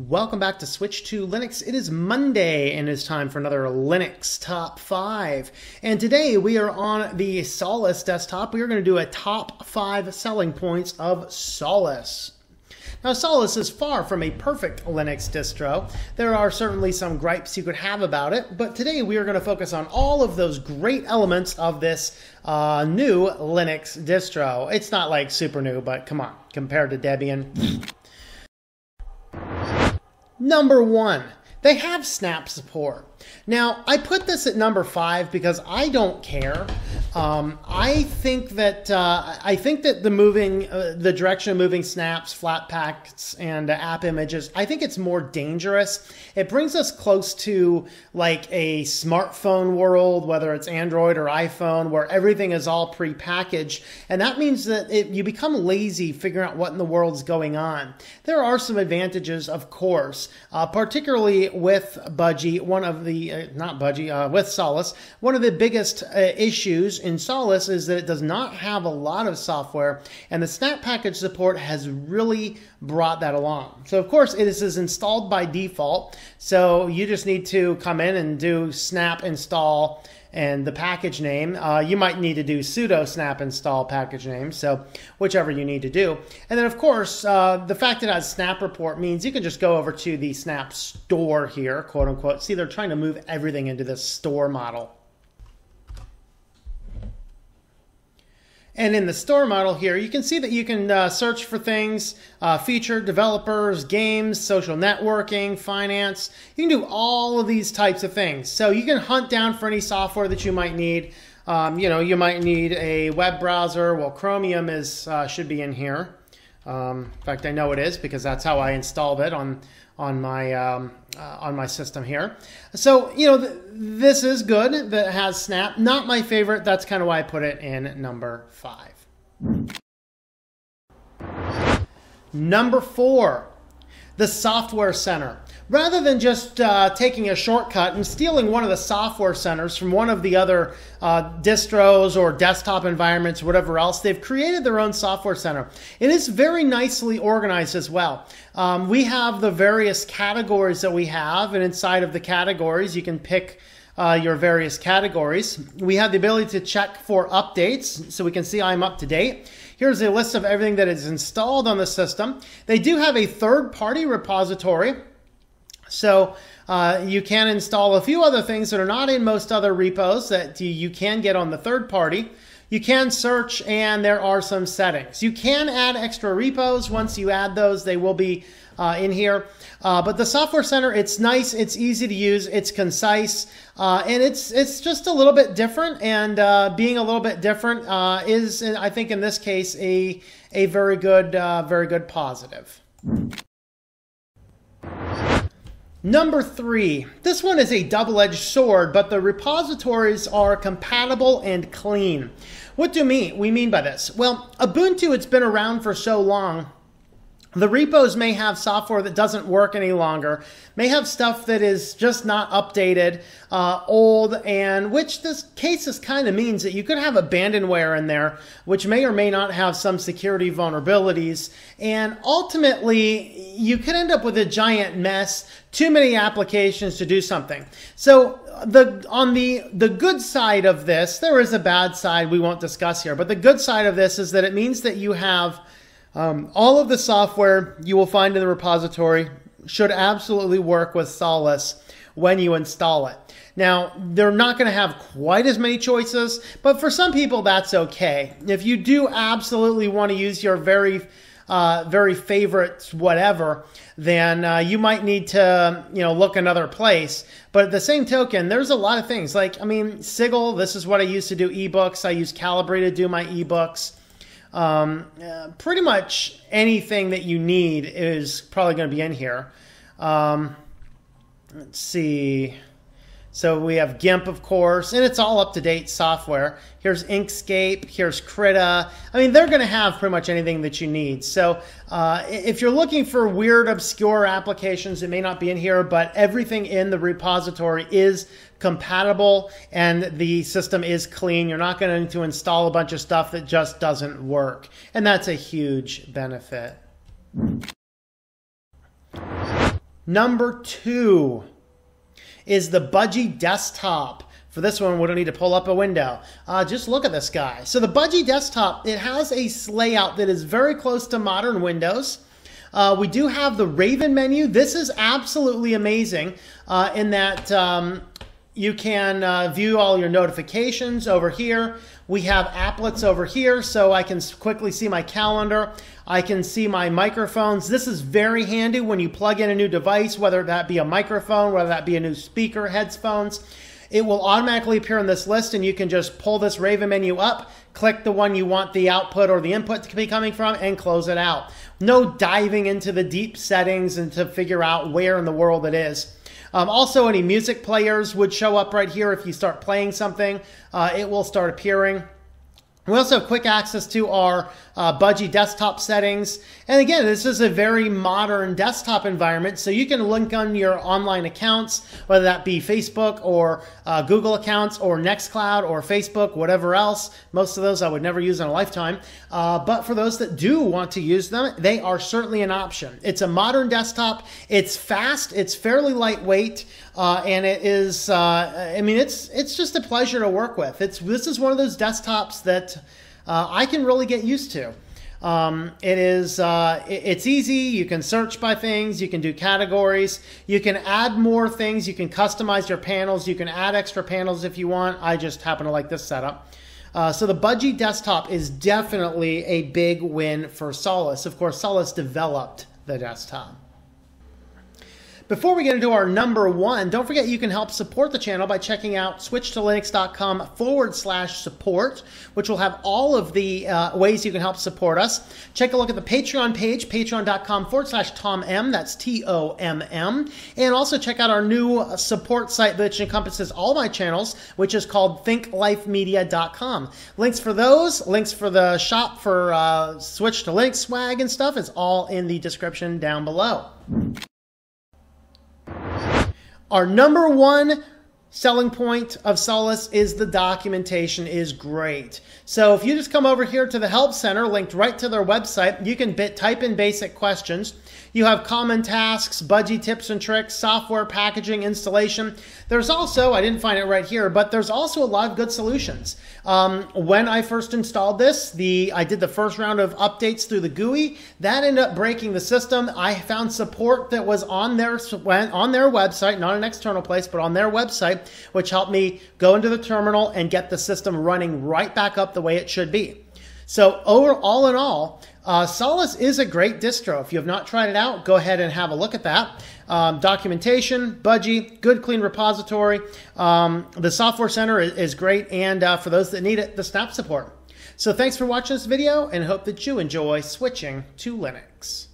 Welcome back to Switch to Linux. It is Monday and it's time for another Linux Top 5. And today we are on the Solus desktop. We are going to do a top 5 selling points of Solus. Now, Solus is far from a perfect Linux distro. There are certainly some gripes you could have about it, but today we are going to focus on all of those great elements of this new Linux distro. It's not like super new, but come on, compared to Debian. Number 1, they have Snap support. Now, I put this at number 5 because I don't care. I think that the direction of moving snaps, Flatpaks, and app images, I think it's more dangerous. It brings us close to like a smartphone world, whether it's Android or iPhone, where everything is all prepackaged, and that means that you become lazy figuring out what in the world is going on. There are some advantages, of course, particularly with Budgie. With Solus, one of the biggest issues in Solus is that it does not have a lot of software, and the Snap package support has really brought that along. So of course it is installed by default, so you just need to come in and do snap install and the package name. You might need to do sudo snap install package name, so whichever you need to do. And then of course, the fact that it has snap report means you can just go over to the snap store here, quote unquote. See, they're trying to move everything into this store model. And in the store model here, you can see that you can search for things, featured developers, games, social networking, finance. You can do all of these types of things. So you can hunt down for any software that you might need. You might need a web browser. Well, Chromium should be in here. In fact, I know it is because that's how I installed it on my system here. So, this is good that it has Snap. Not my favorite. That's kind of why I put it in number 5. Number 4, the Software Center. Rather than just taking a shortcut and stealing one of the software centers from one of the other distros or desktop environments or whatever else, they've created their own software center. It is very nicely organized as well. We have the various categories that we have, and inside of the categories you can pick your various categories. We have the ability to check for updates, so we can see I'm up to date. Here's a list of everything that is installed on the system. They do have a third-party repository. So you can install a few other things that are not in most other repos that you can get on the third party. You can search, and there are some settings. You can add extra repos. Once you add those, they will be in here. But the Software Center, it's nice, it's easy to use, it's concise, and it's just a little bit different. And being a little bit different is, I think, in this case, a very good positive. Number 3, this one is a double-edged sword, but the repositories are compatible and clean. What do we mean by this? Well, Ubuntu, it's been around for so long. The repos may have software that doesn't work any longer, may have stuff that is just not updated, old, and which this kind of means that you could have abandonware in there, which may or may not have some security vulnerabilities, and ultimately you could end up with a giant mess, too many applications to do something. So on the good side of this, there is a bad side we won't discuss here, but the good side of this is that it means that you have all of the software you will find in the repository should absolutely work with Solus when you install it. Now, they're not going to have quite as many choices, but for some people that's okay. If you do absolutely want to use your very favorite whatever, then you might need to look another place. But at the same token, there's a lot of things like, Sigil, this is what I use to do ebooks. I use Calibre to do my ebooks. Pretty much anything that you need is probably going to be in here. Let's see. So we have GIMP, of course, and it's all up-to-date software. Here's Inkscape, here's Krita. They're going to have pretty much anything that you need. So if you're looking for weird, obscure applications, it may not be in here, but everything in the repository is compatible and the system is clean. You're not going to need to install a bunch of stuff that just doesn't work. And that's a huge benefit. Number 2 is the Budgie Desktop. For this one, we don't need to pull up a window. Just look at this guy. So the Budgie Desktop, it has a layout that is very close to modern Windows. We do have the Raven menu. This is absolutely amazing in that you can view all your notifications over here. We have applets over here, so I can quickly see my calendar. I can see my microphones. This is very handy when you plug in a new device, whether that be a microphone, whether that be a new speaker, headphones. It will automatically appear on this list, and you can just pull this Raven menu up, click the one you want the output or the input to be coming from, and close it out. No diving into the deep settings and to figure out where in the world it is. Also, any music players would show up right here. If you start playing something, it will start appearing. We also have quick access to our Budgie desktop settings. And again, this is a very modern desktop environment, so you can link on your online accounts, whether that be Facebook or Google accounts or Nextcloud or Facebook, whatever else. Most of those I would never use in a lifetime. But for those that do want to use them, they are certainly an option. It's a modern desktop. It's fast. It's fairly lightweight. And it is, I mean, it's just a pleasure to work with. This is one of those desktops that I can really get used to. It's easy. You can search by things. You can do categories. You can add more things. You can customize your panels. You can add extra panels if you want. I just happen to like this setup. So the Budgie desktop is definitely a big win for Solus. Of course, Solus developed the desktop. Before we get into our number 1, don't forget you can help support the channel by checking out switchtolinux.com/support, which will have all of the ways you can help support us. Take a look at the Patreon page, patreon.com/TomM, that's TOMM. And also check out our new support site which encompasses all my channels, which is called thinklifemedia.com. Links for those, links for the shop for Switch to Linux swag and stuff is all in the description down below. Our number 1 selling point of Solus is the documentation is great. So if you just come over here to the Help Center, linked right to their website, you can type in basic questions. You have common tasks, Budgie tips and tricks, software packaging, installation. There's also, I didn't find it right here, but there's also a lot of good solutions. When I first installed this, I did the first round of updates through the GUI. That ended up breaking the system. I found support that was on their website, not an external place, but on their website, which helped me go into the terminal and get the system running right back up the way it should be. So all in all, Solus is a great distro. If you have not tried it out, go ahead and have a look at that. Documentation, Budgie, good clean repository. The Software Center is great, and for those that need it, the Snap support. So thanks for watching this video, and hope that you enjoy switching to Linux.